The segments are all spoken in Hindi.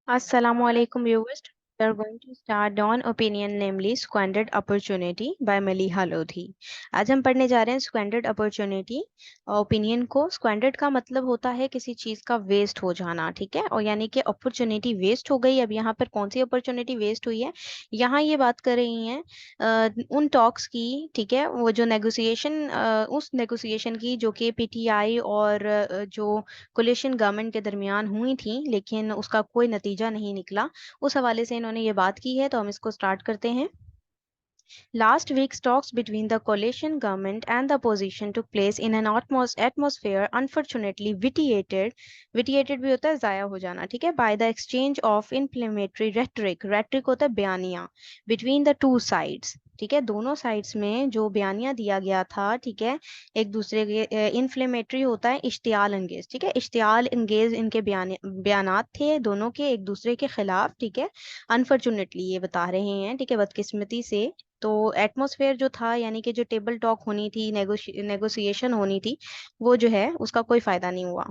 Assalamu alaikum viewers. We are going to start on opinion namely squandered opportunity by Maliha Lodhi. आज हम पढ़ने जा रहे हैं squandered opportunity. ओपिनियन को squandered का मतलब होता है किसी चीज का वेस्ट हो जाना, ठीक है, और यानी कि अपॉर्चुनिटी वेस्ट हो गई। अब यहाँ पर कौन सी अपॉर्चुनिटी वेस्ट हुई है, यहाँ ये बात कर रही हैं उन टॉक्स की, ठीक है, वो जो नेगोशिएशन, उस नेगोशिएशन की जो कि पीटीआई और जो कोलिशन गवर्नमेंट के दरमियान हुई थी, लेकिन उसका कोई नतीजा नहीं निकला। उस हवाले से इन्होंने ये बात की है, तो हम इसको स्टार्ट करते हैं। Last week's talks between the coalition government and the opposition took place in an atmosphere unfortunately vitiated भी होता है जाया हो जाना, ठीक है, by the exchange of inflammatory rhetoric होता है बयानिया between the two sides, ठीक है, दोनों साइड्स में जो बयानिया दिया गया था, ठीक है, एक दूसरे के इन्फ्लेमेटरी होता है इश्तियाल अंगेज, ठीक है, इश्तियाल अंगेज इनके बयानात थे दोनों के एक दूसरे के खिलाफ, ठीक है, अनफॉर्चुनेटली ये बता रहे हैं, ठीक है, बदकिस्मती से। तो एटमॉस्फेयर जो था, यानी कि जो टेबल टॉक होनी थी, नेगोशिएशन होनी थी, वो जो है उसका कोई फायदा नहीं हुआ,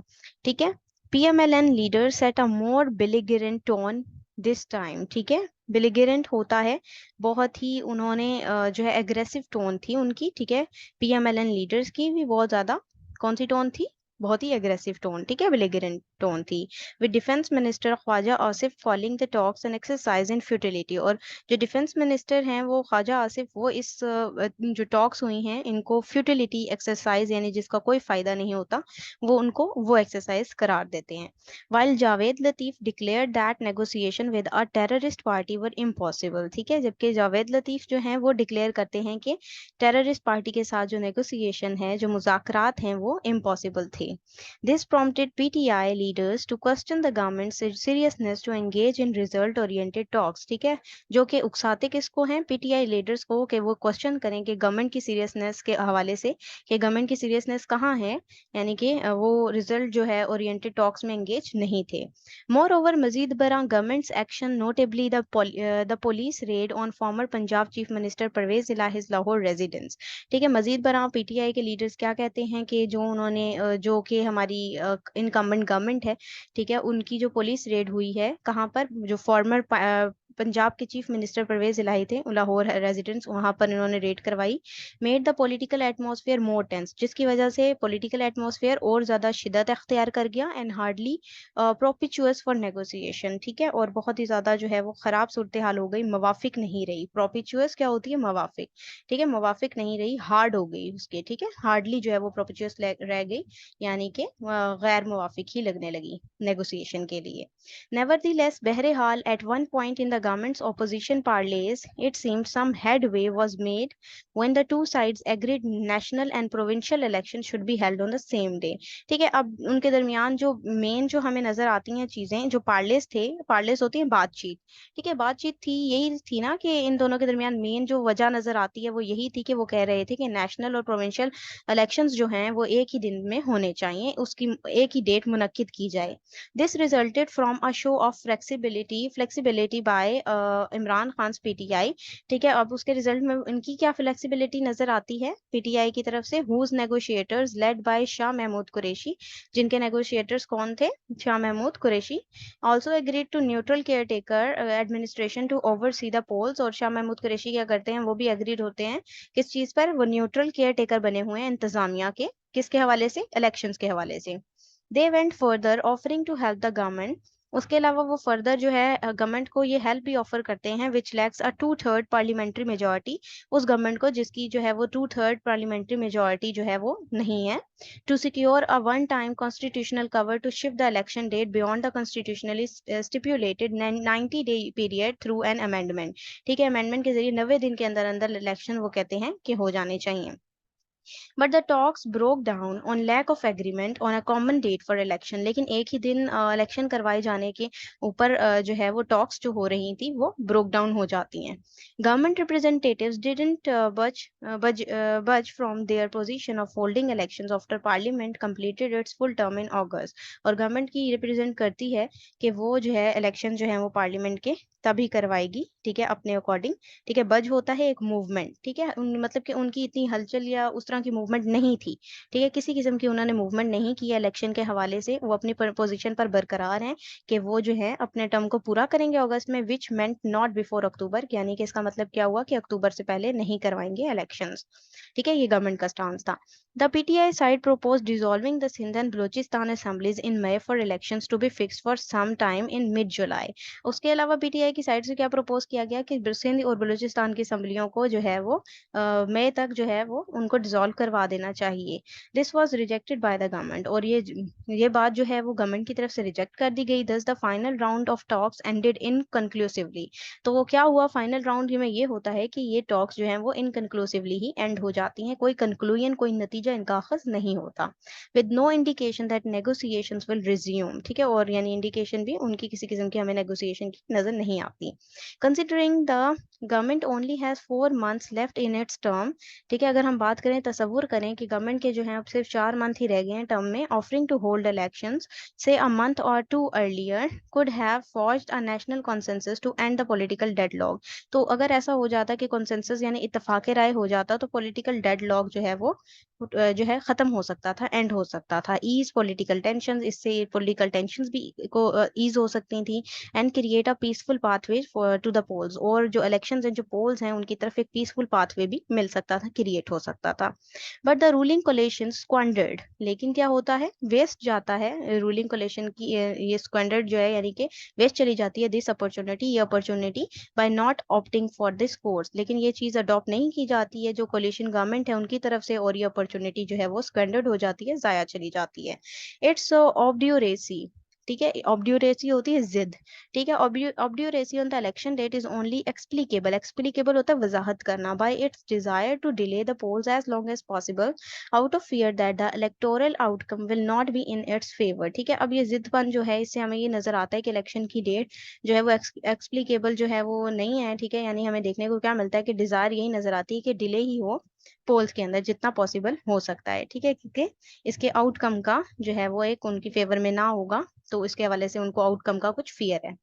ठीक है। PMLN leader set a more belligerent tone this time, ठीक है, बिलिगरेंट होता है बहुत ही, उन्होंने जो है एग्रेसिव टोन थी उनकी, ठीक है, पीएमएलएन लीडर्स की भी बहुत ज्यादा कौन सी टोन थी, बहुत ही एग्रेसिव टोन, ठीक है, बिलिगरेंट टोन थी, with defence minister Khawaja Asif calling the talks an exercise in futility. और जो डिफेंस मिनिस्टर हैं वो ख्वाजा आसिफ, वो इस जो टॉक्स हुई हैं इनको फ्यूटिलिटी एक्सरसाइज, यानी जिसका कोई फायदा नहीं होता, वो उनको वो एक्सरसाइज करार देते हैं। While Javed Latif declare that negotiation with a terrorist party were impossible, ठीक है, जबकि जावेद लतीफ जो हैं वो डिक्लेयर करते हैं कि टेररिस्ट पार्टी के साथ जो नेगोशिएशन है, जो मुज़ाकरात हैं, वो इम्पॉसिबल थे। This prompted PTI leaders to question the government's seriousness to engage in result-oriented talks, ठीक है, जो कि उकसाते किसको हैं, पीटीआई लीडर्स को, कि वो क्वेश्चन करें कि गवर्नमेंट की सीरियसनेस के हवाले से, कि गवर्नमेंट की सीरियसनेस कहाँ है, यानी कि वो रिजल्ट जो है ओरिएंटेड टॉक्स में एंगेज नहीं थे। मोर ओवर मजीद बरा government's action, notably the police raid on former Punjab chief minister Pervez Elahi's Lahore residence, ठीक है, मजीद बरा पीटीआई के लीडर्स क्या कहते हैं कि जो उन्होंने जो कि हमारी इनकम्बेंट गवर्नमेंट है, ठीक है, उनकी जो पुलिस रेड हुई है, कहाँ पर, जो फॉर्मर पंजाब के चीफ मिनिस्टर परवेज इलाही थे, लाहौर रेजिडेंस, वहां पर इन्होंने रेड करवाई। Made the political atmosphere more tense, जिसकी वजह से पॉलिटिकल एटमॉस्फेयर और ज्यादा शिद्दत अख्तियार कर गया, एंड हार्डली प्रोपिचुअस फॉर नेगोशिएशन, ठीक है, और बहुत ही ज्यादा जो है वो खराब सूरत हाल हो गई, मवाफिक नहीं रही। प्रोपिचुअस क्या होती है, मवाफिक, ठीक है, मवाफिक नहीं रही, हार्ड हो गई उसके, ठीक है, हार्डली जो है वो प्रोपिचुअस रह गई, यानी कि गैर मुवाफिक ही लगने लगी नेगोशिएशन के लिए। Nevertheless, Behral, at one point in the government's opposition parleys, it seemed some headway was made when the two sides agreed national and provincial elections should be held on the same day. ठीक है, अब उनके दरमियान जो मेन जो हमें नजर आती हैं चीजें, जो पार्लेस थे, पार्लेस होती है बातचीत, ठीक है, बातचीत थी, यही थी ना कि इन दोनों के दरमियान मेन जो वजह नजर आती है वो यही थी कि वो कह रहे थे कि नेशनल और प्रोविंशियल इलेक्शंस जो हैं वो एक ही दिन में होने चाहिए, उसकी एक ही डेट मुनक्किद की जाए। This resulted from a show of flexibility by Imran Khan PTI, ठीक है, अब उसके रिजल्ट में इनकी क्या फ्लेक्सिबिलिटी नजर आती है पीटीआई की तरफ से, whose negotiators led by Shah Mahmood Qureshi, जिनके नेगोशिएटर्स कौन थे, Shah Mahmood Qureshi, also agreed to neutral caretaker administration to oversee the polls. और शाह महमूद कुरैशी क्या करते हैं, वो भी एग्रीड होते हैं किस चीज पर, वो न्यूट्रल केयर टेकर बने हुए हैं इंतजामिया के, किसके हवाले से, इलेक्शंस के हवाले से। They went further offering to help the government, उसके अलावा वो फर्दर जो है गवर्नमेंट को ये हेल्प भी ऑफर करते हैं, विच लैक्स अ 2/3 पार्लियामेंट्री मेजोरिटी, उस गवर्नमेंट को जिसकी जो है वो 2/3 पार्लियामेंट्री मेजोरिटी जो है वो नहीं है, to secure a one time constitutional cover to shift the election date beyond the constitutionally stipulated 90 day period through an amendment, ठीक है, अमेंडमेंट के जरिए 90 दिन के अंदर अंदर इलेक्शन वो कहते हैं कि हो जाने चाहिए। But the talks broke down on lack of agreement on a common date for election, लेकिन एक ही दिन इलेक्शन करवाए जाने के ऊपर जो है वो टॉक्स जो हो रही थी वो ब्रोक डाउन हो जाती हैं। Government representatives didn't budge from their position of holding elections after parliament completed its full term in August, और गवर्नमेंट की रिप्रेजेंट करती है कि वो जो है इलेक्शन जो है वो पार्लियामेंट के तभी करवाएगी, ठीक है, अपने अकॉर्डिंग। ठीक है, बज होता है एक मूवमेंट, ठीक है, मतलब कि उनकी इतनी हलचल या उस तरह की मूवमेंट नहीं थी। ठीक है, किसी किस्म की उन्होंने मूवमेंट नहीं की इलेक्शन के हवाले से, वो अपनी पोजीशन पर बरकरार हैं कि वो जो है अपने टर्म को पूरा करेंगे अगस्त में, विच मेंट नॉट बिफोर अक्टूबर, यानी कि इसका मतलब क्या हुआ कि अक्टूबर से पहले नहीं करवाएंगे इलेक्शंस। ठीक है, ये गवर्नमेंट का स्टांस था। The PTI side proposed dissolving the Sindh and Balochistan assemblies in May for elections to be fixed for some time in mid July। उसके अलावा पीटीआई की साइड से क्या प्रपोज किया गया कि सिंध और बलूचिस्तान की असम्बलियों को जो है वो मई तक जो है वो उनको डिसॉल्व करवा देना चाहिए। This was rejected by the government, और ये बात जो है वो गवर्नमेंट की तरफ से रिजेक्ट कर दी गई। Thus the final round of talks ended inconclusively. तो वो क्या हुआ, फाइनल राउंड में ये होता है कि ये टॉक्स जो है वो इनकंक्लूसिवली ही एंड हो जाती हैं, कोई कंक्लूजन, कोई नतीजा इनका अखज नहीं होता। With no indication that negotiations will resume. ठीक है, और यानी इंडिकेशन भी उनकी किसी किस्म की हमें नेगोशिएशन की नजर नहीं आती। Considering the government only has 4 months left in its term. ठीक है, अगर हम बात करें, तसव्वुर करें कि गवर्नमेंट के जो है अब सिर्फ 4 मंथ ही रह गए हैं टर्म में, offering to hold elections say a month or two earlier could have forged a national consensus to end the political deadlock. तो अगर ऐसा हो जाता कि कंसेंसस यानी इत्तेफाक राय हो जाता, तो पॉलिटिकल डेडलॉक जो है वो जो है खत्म हो सकता था, एंड हो सकता था। ईज पॉलिटिकल टेंशन, इससे पॉलिटिकल टेंशन भी को ईज हो सकती थी। And create a peaceful pathway to the polls, और जो इलेक्शंस हैं, जो पोल्स हैं, उनकी तरफ एक पीसफुल पाथवे भी मिल सकता था, क्रिएट हो सकता था। But the ruling coalition squandered, लेकिन क्या होता है, वेस्ट जाता है रूलिंग कोलिशन की, ये स्क्वांडर्ड जो है यानी कि वेस्ट चली जाती है दिस अपॉर्चुनिटी, ये opportunity, by not opting for this course. लेकिन ये चीज अडॉप्ट नहीं की जाती है जो कोलिशन गवर्नमेंट है उनकी तरफ से, और ये अपॉर्चुनिटी जो है वो स्क्वांडर्ड हो जाती है, जाया चली जाती है। It's obduracy. ठीक है, ऑब्ड्यूरेसी होती है जिद। ठीक है, obduracy on the election date is only explicable, explicable होता है वजाहत करना, by its desire to delay the polls as long as possible out of fear that the electoral outcome will not be in its favour. ठीक है, अब ये जिदपन जो है, इससे हमें ये नजर आता है कि इलेक्शन की डेट जो है वो एक्सप्लीकेबल जो है वो नहीं है। ठीक है, यानी हमें देखने को क्या मिलता है कि डिजायर यही नजर आती है कि डिले ही हो पोल्स के अंदर जितना पॉसिबल हो सकता है। ठीक है, क्योंकि इसके आउटकम का जो है वो एक उनकी फेवर में ना होगा, तो इसके हवाले से उनको आउटकम का कुछ फियर है।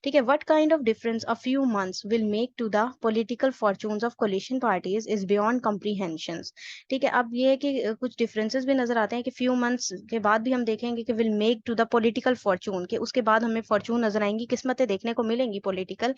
ठीक है, what kind of difference a few months will make to the political fortunes of coalition parties is beyond comprehensions. ठीक है, अब ये है कि कुछ डिफरेंसेस भी नजर आते हैं कि फ्यू मंथ्स के बाद भी हम देखेंगे कि will make to the political fortune, के उसके बाद हमें फॉर्चून नजर आएंगी, किस्मतें देखने को मिलेंगी पॉलिटिकल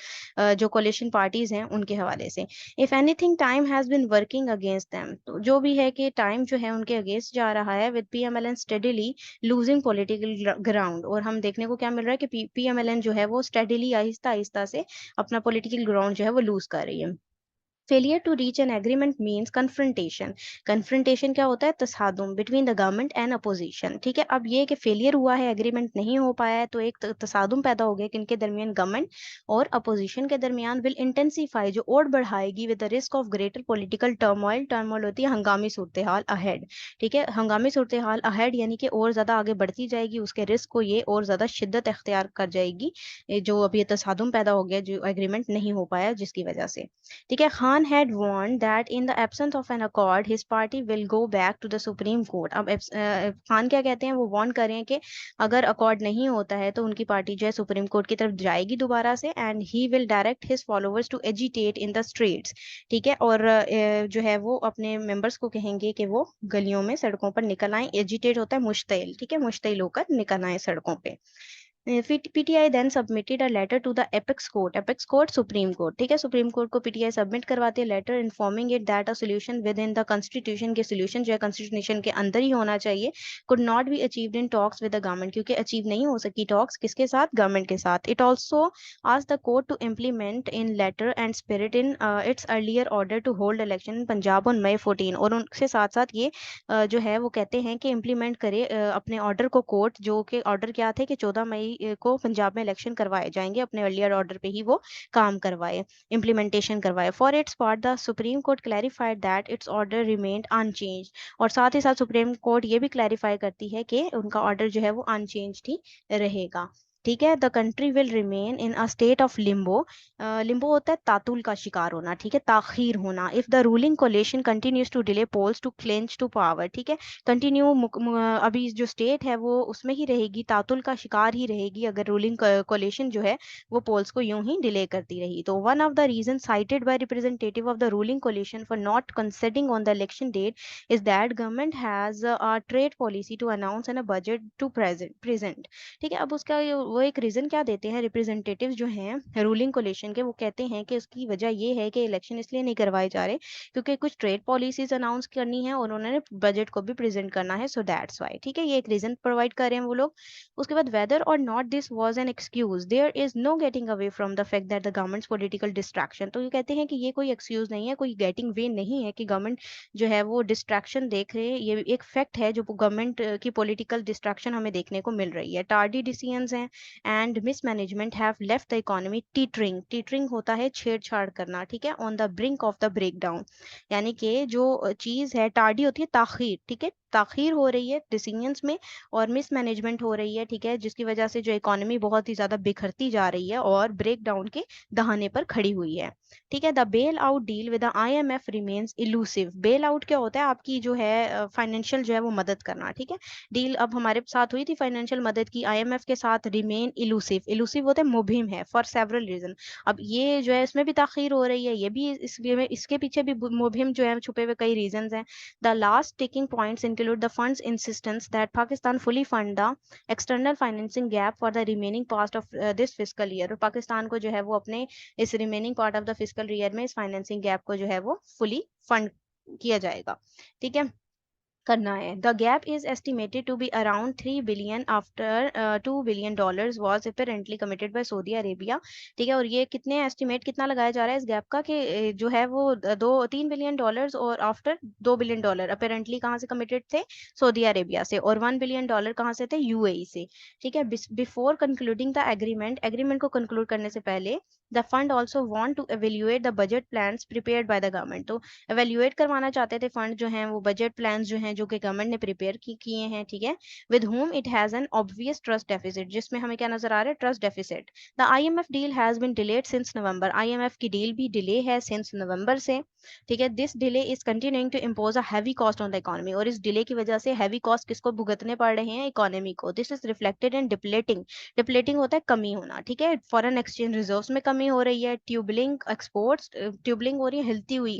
जो कोलिशन पार्टीज हैं उनके हवाले से। If anything time has been working against them, तो जो भी है कि टाइम जो है उनके अगेंस्ट जा रहा है, with PMLN steadily losing political ground, और हम देखने को क्या मिल रहा है कि पीएमएलएन जो है वो स्टेडीली आहिस्ता आहिस्ता से अपना पॉलिटिकल ग्राउंड जो है वो लूज कर रही है। Failure to reach an agreement means confrontation. Confrontation क्या होता है, तसादुम between the government and opposition. ठीक है, अब ये कि फेलियर हुआ है, एग्रीमेंट नहीं हो पाया है, तो एक तसादुम पैदा हो गया किनके दरमियान, गवर्नमेंट और अपोजिशन के दरमियान, विल इंटेंसीफाई, जो और बढ़ाएगी, with the risk of greater political turmoil. Turmoil होती है हंगामी सूरत हाल अहेड। ठीक है, हंगामी सूरत हाल अहेड यानी कि और ज्यादा आगे बढ़ती जाएगी, उसके रिस्क को ये और ज्यादा शिद्दत अख्तियार कर जाएगी, जो अभी ये तसादुम पैदा हो गया जो एग्रीमेंट नहीं हो पाया जिसकी वजह से। ठीक है, Khan had warned that in the absence of an accord his party will go back to the supreme court। अब खान क्या कहते हैं, वो वार्न कर रहे हैं कि अगर अकॉर्ड नहीं होता है तो उनकी पार्टी जो है सुप्रीम कोर्ट की तरफ जाएगी दोबारा से, and he will direct his followers to agitate in the streets. ठीक है, और जो है वो अपने मेंबर्स को कहेंगे कि वो गलियों में, सड़कों पर निकल आए। एजिटेट होता है मुश्तिल। ठीक है, मुश्तिल होकर निकल आए सड़कों पे। PTI then submitted a letter to the apex court, apex court supreme court. ठीक है, सुप्रीम कोर्ट को पीटीआई सबमिट करवाती है letter, informing it that a solution within the constitution, के सोल्यूशन जो है कॉन्स्टिट्यूशन के अंदर ही होना चाहिए, could not be achieved in talks with the government, क्योंकि अचीव नहीं हो सकी टॉक्स किसके साथ, गवर्नमेंट के साथ। It also asked the court to implement in letter and spirit in its earlier order to hold election in Punjab on May 14, और उनके साथ साथ ये जो है वो कहते हैं कि इम्प्लीमेंट करे अपने ऑर्डर को कोर्ट, जो कि ऑर्डर क्या थे कि 14 मई को पंजाब में इलेक्शन करवाए जाएंगे, अपने अर्लियर ऑर्डर पे ही वो काम करवाए, इम्प्लीमेंटेशन करवाए। For its part the supreme court clarified that its order remained unchanged, और साथ ही साथ सुप्रीम कोर्ट ये भी क्लैरिफाई करती है कि उनका ऑर्डर जो है वो अनचेंज ही रहेगा। ठीक है। The country will remain in a state of Limbo. Limbo होता है तातुल का शिकार होना, ठीक है, ताखीर होना। If the ruling coalition continues to delay polls to clench to power, ठीक है, कंटिन्यू अभी जो स्टेट है वो उसमें ही रहेगी, तातुल का शिकार ही रहेगी अगर रूलिंग कोलिशन जो है वो पोल्स को यूं ही डिले करती रही। तो one of the reason cited by representative of the ruling coalition for not considering on the election date is that government has a trade policy to announce and a budget to present। ठीक है, अब उसका वो एक रीजन क्या देते हैं रिप्रेजेंटेटिव जो हैं रूलिंग कोलिशन के, वो कहते हैं कि उसकी वजह ये है कि इलेक्शन इसलिए नहीं करवाए जा रहे क्योंकि कुछ ट्रेड पॉलिसीज अनाउंस करनी है और उन्होंने बजट को भी प्रेजेंट करना है, सो दैट्स वाई। ठीक है, ये एक रीजन प्रोवाइड कर रहे हैं वो लोग। उसके बाद whether or not this was an excuse, there is no getting away from the fact that the government's political distraction. तो ये कहते हैं कि ये कोई एक्सक्यूज नहीं है, कोई गेटिंग वे नहीं है कि गवर्नमेंट जो है वो डिस्ट्रैक्शन देख रहे हैं, ये एक फैक्ट है जो गवर्नमेंट की पॉलिटिकल डिस्ट्रैक्शन हमें देखने को मिल रही है। टार्डी डिसीजंस हैं and mismanagement have left the economy teetering. Teetering होता है छेड़छाड़ करना, ठीक है, on the brink of the breakdown. यानी कि जो चीज है टार्डी होती है ताखीर, ठीक है, ताखीर हो रही है डिसीजंस में और मिसमैनेजमेंट हो रही है, ठीक है, जिसकी वजह से जो इकोनॉमी बहुत ही ज्यादा बिखरती जा रही है और ब्रेक डाउन के दहाने पर खड़ी हुई है। ठीक है, the bail out deal with the IMF remains elusive. Bail out क्या होता है, आपकी जो है फाइनेंशियल जो है वो मदद करना, ठीक है। डील अब हमारे साथ हुई थी फाइनेंशियल मदद की आईएमएफ के साथ, रिमेन इलूसिव। इलूसिव होता है मुबहिम है, फॉर सेवरल रीजन। अब ये जो है इसमें भी ताखीर हो रही है, ये भी इसके पीछे भी मुबहिम जो है छुपे हुए कई रीजंस हैं। The last ticking points include the funds insistence that Pakistan fully fund the external financing gap for the remaining part of this fiscal year. और पाकिस्तान को जो है वो अपने इस remaining part of the fiscal year में इस फाइनेंसिंग गैप को जो है वो फुली फंड किया जाएगा। ठीक है, करना है। The gap is estimated to be around 3 billion after $2 billion was apparently committed by Saudi Arabia. ठीक है, और ये कितने एस्टिमेट कितना लगाया जा रहा है इस गैप का कि जो है वो 3 बिलियन डॉलर्स और आफ्टर $2 बिलियन अपेरेंटली कहाँ से कमिटेड थे, सऊदी अरेबिया से, और $1 बिलियन कहाँ से थे, यूएई से। ठीक है, before concluding the agreement, agreement को कंक्लूड करने से पहले the fund also want to evaluate the budget plans prepared by the government. तो एवेल्युएट करवाना चाहते थे फंड जो हैं वो बजट प्लान्स जो हैं जो कि गवर्नमेंट ने प्रिपेयर किए हैं, ठीक है, with whom it has an obvious trust deficit, जिसमें हमें क्या नजर आ रहा है, trust deficit. The IMF deal has been delayed since November. IMF की डील भी डिले है सिंस नवंबर से। ठीक है, this delay is continuing to impose a heavy cost on the economy. और इस डिले की वजह से हैवी कॉस्ट किसको भुगतने पड़ रहे हैं, इकोनॉमी को। This is reflected in depleting. Depleting होता है कमी होना, ठीक है, फॉरेन एक्सचेंज रिजर्व्स में कमी हो रही है। ट्यूबलिंग एक्सपोर्ट्स, ट्यूबलिंग हो रही है हिलती हुई,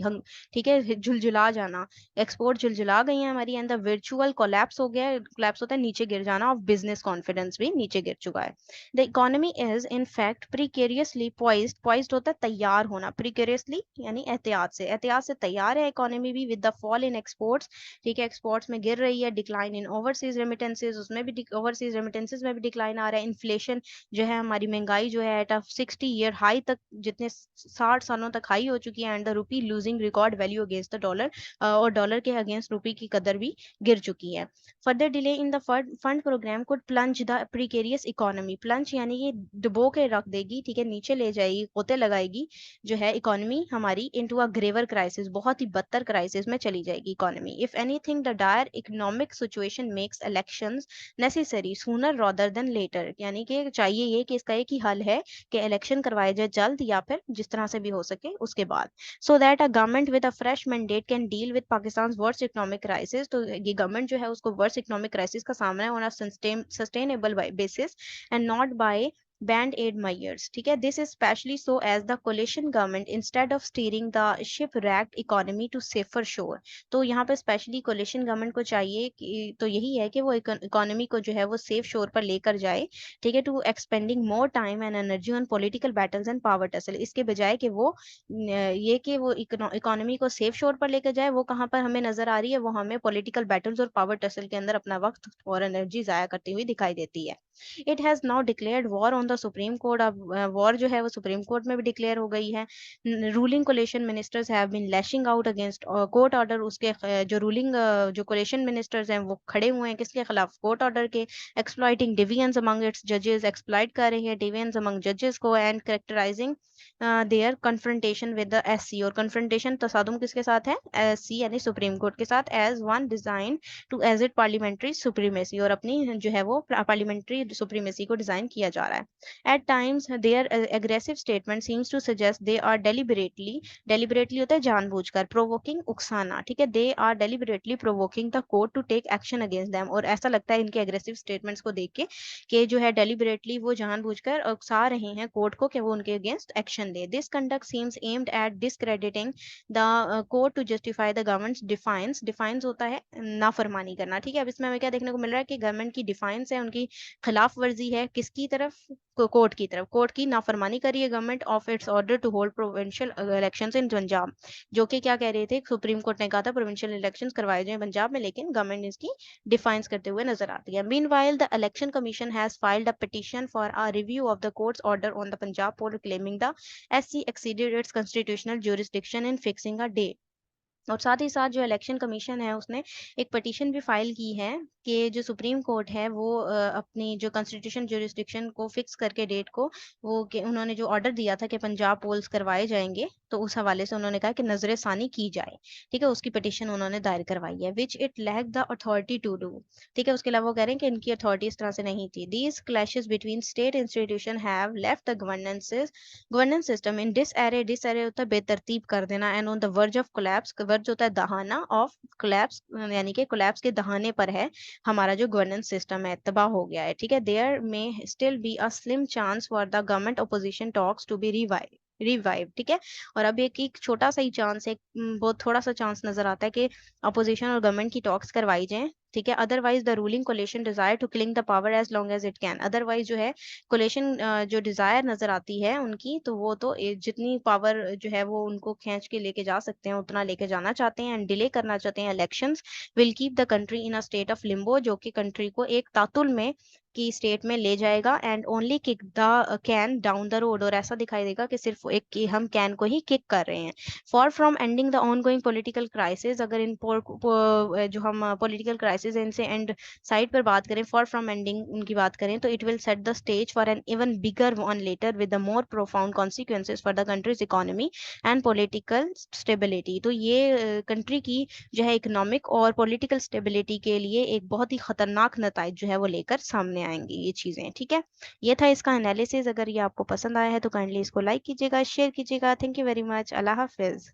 ठीक है, झुलझुला जाना, एक्सपोर्ट झुलझुला गई है हमारी। एंड द वर्चुअल कोलैप्स हो गया है, कोलैप्स होता है नीचे गिर जाना, और बिजनेस कॉन्फिडेंस भी नीचे गिर चुका है। The economy is in fact precariously poised. Poised होता है तैयार होना, प्रीकेरियसली यानी एहतियात से, एहतियात से तैयार है इकोनॉमी भी, with the fall in exports. ठीक है, एक्सपोर्ट्स में गिर रही है, डिक्लाइन इन ओवरसीज रेमिटेंसेज, उसमें भी ओवरसीज रेमिटेंसेज में भी डिक्लाइन आ रहा है। इन्फ्लेशन जो है हमारी, महंगाई जो है एट अ 60 ईयर हाई तक, जितने 60 सालों तक हाई हो चुकी है। And the rupee losing record value against the dollar, और डॉलर के अगेंस्ट रूपी की कदर भी गिर चुकी है। Further delay in the fund programme could plunge the precarious economy. Plunge यानी ये डुबो के रख देगी, ठीक है, नीचे ले जाएगी, होते लगाएगी जो है इकोनॉमी हमारी इनटू अ ग्रेवर क्राइसिस, बहुत ही बदतर क्राइसिस में चली जाएगी economy. If anything the dire economic situation makes elections necessary sooner rather than later. यानी कि चाहिए ये कि इसका एक ही हल है कि इलेक्शन करवाए जाए जल्द, या फिर जिस तरह से भी हो सके उसके बाद, so that a government with a fresh mandate can deal with Pakistan's worst economic crisis। तो ये गवर्नमेंट जो है उसको वर्स्ट इकोनॉमिक क्राइसिस का सामना होना sustainable basis and not by band aid measures। ठीक है, this is specially so as the coalition government instead of steering the ship wrecked economy to safer shore. तो यहाँ पे स्पेशली कोलिशन गवर्नमेंट को चाहिए कि, तो यही है कि वो इकोनॉमी को जो है वो सेफ शोर पर लेकर जाए, ठीक है, to expending more time and energy on political battles and power tussle. इसके बजाय कि वो ये कि वो इकोनॉमी को सेफ शोर पर लेकर जाए, वो कहाँ पर हमें नजर आ रही है, वो हमें पॉलिटिकल बैटल्स और पावर टसल के अंदर अपना वक्त और एनर्जी जाया करती हुई दिखाई देती है। It has now declared war on the the supreme court. अब वॉर जो है वो सुप्रीम कोर्ट में भी डिक्लेयर हो गई है। Ruling coalition ministers have been lashing out against court order. उसके जो रूलिंग जो कोलिशन मिनिस्टर्स हैं वो खड़े हुए हैं किसके खिलाफ? कोर्ट ऑर्डर के। एक्सप्लॉइटिंग डिविजन्स अमंग इट्स जजेस, एक्सप्लॉइट कर रही है डिविजन्स अमंग जजेस को, and characterising their confrontation with the SC. और कन्फ्रंटेशन तसादुम किसके साथ है? एससी यानी सुप्रीम कोर्ट के साथ, as one designed to agitate parliamentary supremacy. और अपनी जो है वो पार्लियामेंट्री सुप्रीमेसी को डिजाइन किया जा रहा है। At times their aggressive statement seems to suggest they are deliberately, deliberately होता है जानबूझकर, प्रोवोकिंग उकसाना, ठीक है, they are deliberately provoking the court to take action against them. और ऐसा लगता है इनके एग्रेसिव स्टेटमेंट्स को देख के कि जो है डेलिबरेटली वो जानबूझकर उकसा रहे हैं कोर्ट को कि वो उनके अगेंस्ट एक्शन दे। This conduct seems aimed at discrediting the court to justify the government defiance. Defiance होता है नाफरमानी करना, ठीक है। अब इसमें हमें क्या देखने को मिल रहा है कि गवर्नमेंट की डिफाइंस है, उनकी खिलाफ वर्जी है किसकी तरफ? कोर्ट की तरफ। कोर्ट की नाफरमानी करी है government of its order to hold provincial elections in Punjab. जो कि क्या कह रहे थे? सुप्रीम कोर्ट ने कहा था प्रोविंशियल इलेक्शंस करवाए जाएं पंजाब में, लेकिन गवर्नमेंट इसकी डिफाइंस करते हुए नजर आती है। Meanwhile the election commission has filed a petition for a review of the court's order on the Punjab poll claiming the SC exceeded its constitutional jurisdiction in fixing a day. और साथ ही साथ जो इलेक्शन कमीशन है उसने एक पिटीशन भी फाइल की है कि जो सुप्रीम कोर्ट है वो अपनी जो कॉन्स्टिट्यूशन ज्यूरिसडिक्शन को फिक्स करके डेट को, वो कि उन्होंने जो ऑर्डर दिया था कि पंजाब पोल्स करवाए जाएंगे, तो उस हवाले से उन्होंने कहा कि नजर सानी की जाए, ठीक है। उसकी पिटीशन उन्होंने दायर करवाई है, which it lack the authority to do, ठीक है। उसके अलावा वो कह रहे हैं कि इनकी अथॉरिटी इस तरह से नहीं थी। These clashes between state institution have left the governance system in disarray. Disarray होता है बेतरतीब कर देना, and on the verge of collapse. Verge होता है दहाना, ऑफ कोलैप्स यानी कि कोलैप्स के दहाने पर है हमारा जो गवर्नेंस सिस्टम है, तबाह हो गया है, ठीक है। There may still be a slim chance for the government opposition talks to be revive, ठीक है। और अब एक छोटा सा ही चांस है, बहुत थोड़ा सा चांस नजर आता है कि अपोजिशन और गवर्नमेंट की टॉक्स करवाई जाएं, ठीक है। Otherwise the ruling coalition desire to cling the power as long as it can. Otherwise जो है कोलिशन जो डिजायर नजर आती है उनकी, तो वो तो जितनी पावर जो है वो उनको खींच के लेके जा सकते हैं उतना लेके जाना चाहते हैं, एंड डिले करना चाहते हैं elections. Will keep the country in a state of Limbo, जो कि कंट्री को एक तातुल में की स्टेट में ले जाएगा, and only kick the can down the road. और ऐसा दिखाई देगा कि सिर्फ एक कि हम कैन को ही किक कर रहे हैं। For from ending the ongoing political crisis, अगर इन जो हम पॉलिटिकल क्राइसिस इनसे एंड साइड पर बात करें, फॉर फ्रॉम एंडिंग उनकी बात करें, तो it will set the stage for an even bigger one later with the more profound consequences for the country's economy and political stability. तो ये कंट्री की जो है इकोनॉमिक और पॉलिटिकल स्टेबिलिटी के लिए एक बहुत ही खतरनाक नतीजा जो है वो लेकर सामने आएंगी ये चीजें, ठीक है। ये था इसका एनालिसिस। अगर ये आपको पसंद आया है तो काइंडली इसको लाइक कीजिएगा, शेयर कीजिएगा। Thank you very much. Allah Hafiz.